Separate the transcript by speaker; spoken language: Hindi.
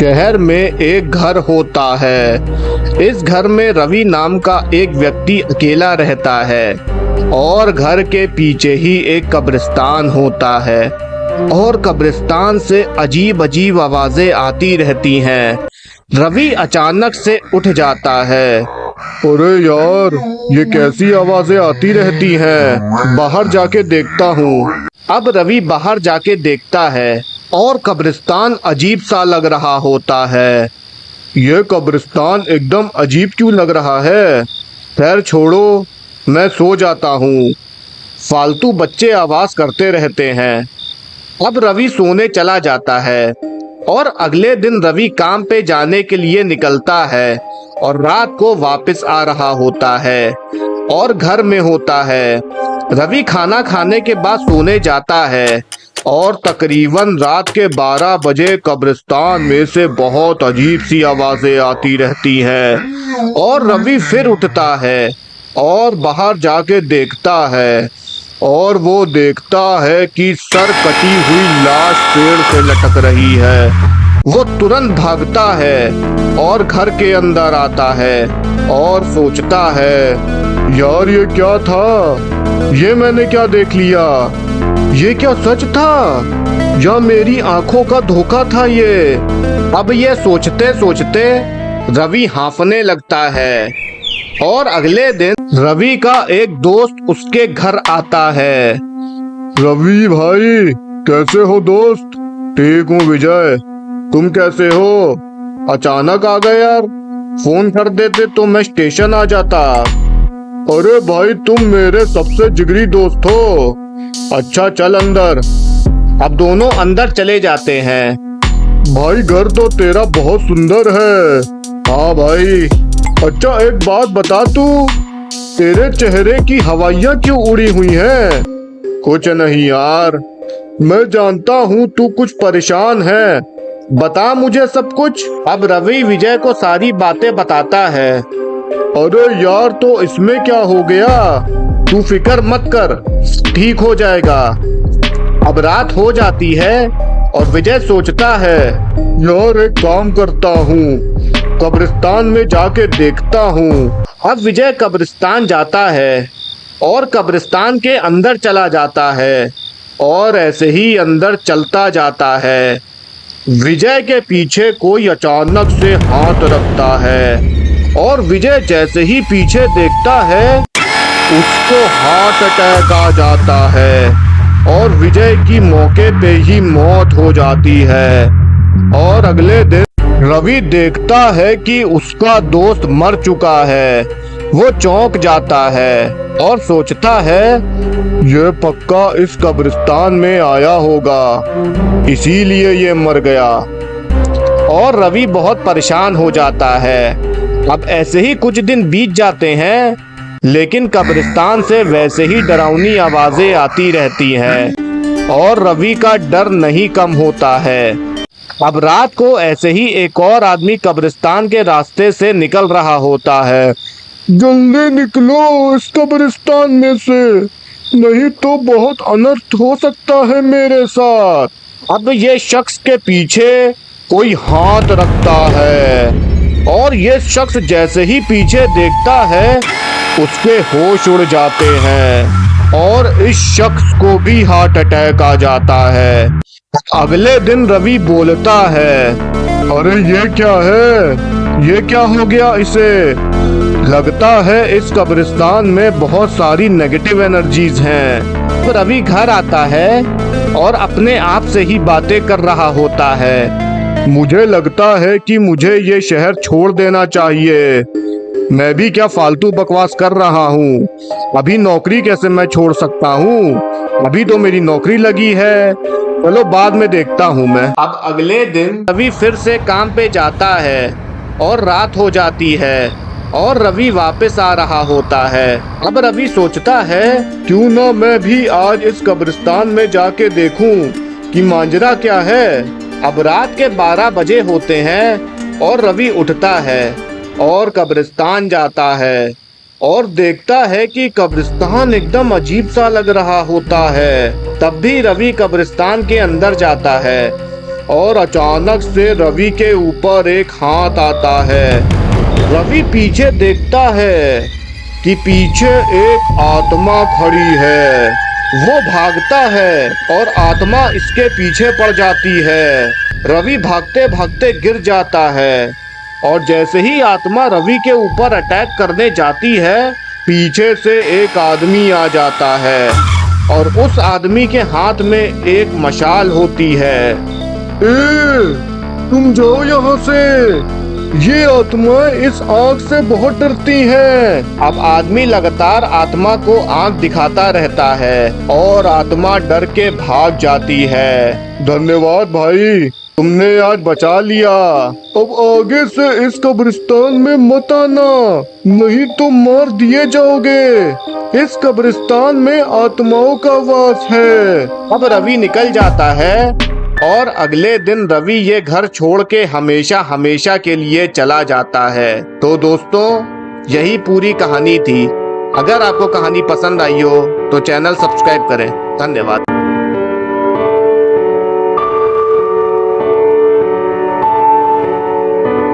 Speaker 1: शहर में एक घर होता है। इस घर में रवि नाम का एक व्यक्ति अकेला रहता है और घर के पीछे ही एक कब्रिस्तान होता है और कब्रिस्तान से अजीब अजीब आवाजें आती रहती हैं। रवि अचानक से उठ जाता है। अरे यार, ये कैसी आवाजें आती रहती हैं? बाहर जाके देखता हूँ। अब रवि बाहर जाके देखता है और कब्रिस्तान अजीब सा लग रहा होता है। ये कब्रिस्तान एकदम अजीब क्यों लग रहा है? खैर छोड़ो, मैं सो जाता हूँ। फालतू बच्चे आवाज करते रहते हैं। अब रवि सोने चला जाता है और अगले दिन रवि काम पे जाने के लिए निकलता है और रात को वापस आ रहा होता है और घर में होता है। रवि खाना खाने के बाद सोने जाता है और तकरीबन रात के 12 बजे कब्रिस्तान में से बहुत अजीब सी आवाजें आती रहती हैं और रवि फिर उठता है और बाहर जाके देखता है और वो देखता है कि सर कटी हुई लाश पेड़ से लटक रही है। वो तुरंत भागता है और घर के अंदर आता है और सोचता है, यार ये क्या था? ये मैंने क्या देख लिया? ये क्या सच था या मेरी आंखों का धोखा था ये? अब ये सोचते सोचते रवि हांफने लगता है और अगले दिन रवि का एक दोस्त उसके घर आता है। रवि भाई, कैसे हो दोस्त? ठीक हूँ विजय, तुम कैसे हो? अचानक आ गए यार, फोन कर देते तो मैं स्टेशन आ जाता। अरे भाई, तुम मेरे सबसे जिगरी दोस्त हो। अच्छा चल अंदर। अब दोनों अंदर चले जाते हैं। भाई घर तो तेरा बहुत सुंदर है। हाँ भाई। अच्छा एक बात बता, तू तेरे चेहरे की हवाइयाँ क्यों उड़ी हुई हैं? कुछ नहीं यार, मैं जानता हूँ तू कुछ परेशान है। बता मुझे सब कुछ। अब रवि विजय को सारी बातें बताता है। अरे यार, तो इसमें क्या हो गया? तू फिक्र मत कर, ठीक हो जाएगा। अब रात हो जाती है और विजय सोचता है, यार एक काम करता हूँ, कब्रिस्तान में जाके देखता हूँ। अब विजय कब्रिस्तान जाता है और कब्रिस्तान के अंदर चला जाता है और ऐसे ही अंदर चलता जाता है। विजय के पीछे कोई अचानक से हाथ रखता है और विजय जैसे ही पीछे देखता है उसको हार्ट अटैक आ जाता है और विजय की मौके पे ही मौत हो जाती है। और अगले दिन रवि देखता है कि उसका दोस्त मर चुका है। वो चौंक जाता है और सोचता है, ये पक्का इस कब्रिस्तान में आया होगा, इसीलिए ये मर गया। और रवि बहुत परेशान हो जाता है। अब ऐसे ही कुछ दिन बीत जाते हैं, लेकिन कब्रिस्तान से वैसे ही डरावनी आवाजें आती रहती हैं और रवि का डर नहीं कम होता है। अब रात को ऐसे ही एक और आदमी कब्रिस्तान के रास्ते से निकल रहा होता है। जल्दी निकलो इस कब्रिस्तान में से, नहीं तो बहुत अनर्थ हो सकता है मेरे साथ। अब ये शख्स के पीछे कोई हाथ रखता है और ये शख्स जैसे ही पीछे देखता है उसके होश उड़ जाते हैं और इस शख्स को भी हार्ट अटैक आ जाता है। अगले दिन रवि बोलता है, अरे ये क्या है? ये क्या हो गया इसे? लगता है इस कब्रिस्तान में बहुत सारी नेगेटिव एनर्जीज हैं। तो रवि घर आता है और अपने आप से ही बातें कर रहा होता है। मुझे लगता है कि मुझे ये शहर छोड़ देना चाहिए। मैं भी क्या फालतू बकवास कर रहा हूँ? अभी नौकरी कैसे मैं छोड़ सकता हूँ? अभी तो मेरी नौकरी लगी है। चलो बाद में देखता हूँ मैं। अब अगले दिन रवि फिर से काम पे जाता है और रात हो जाती है और रवि वापस आ रहा होता है। अब रवि सोचता है, क्यों ना मैं भी आज इस कब्रिस्तान में जाके देखूं कि मांजरा क्या है। अब रात के 12 बजे होते हैं और रवि उठता है और कब्रिस्तान जाता है और देखता है कि कब्रिस्तान एकदम अजीब सा लग रहा होता है। तब भी रवि कब्रिस्तान के अंदर जाता है और अचानक से रवि के ऊपर एक हाथ आता है। रवि पीछे देखता है कि पीछे एक आत्मा खड़ी है। वो भागता है और आत्मा इसके पीछे पड़ जाती है। रवि भागते भागते गिर जाता है और जैसे ही आत्मा रवि के ऊपर अटैक करने जाती है, पीछे से एक आदमी आ जाता है और उस आदमी के हाथ में एक मशाल होती है। तुम जाओ यहाँ से, ये आत्मा इस आग से बहुत डरती है। अब आदमी लगातार आत्मा को आंख दिखाता रहता है और आत्मा डर के भाग जाती है। धन्यवाद भाई, तुमने आज बचा लिया। अब आगे से इस कब्रिस्तान में मत आना, नहीं तो मार दिए जाओगे। इस कब्रिस्तान में आत्माओं का वास है। अब रवि निकल जाता है और अगले दिन रवि ये घर छोड़ के हमेशा हमेशा के लिए चला जाता है। तो दोस्तों, यही पूरी कहानी थी। अगर आपको कहानी पसंद आई हो तो चैनल सब्सक्राइब करें। धन्यवाद।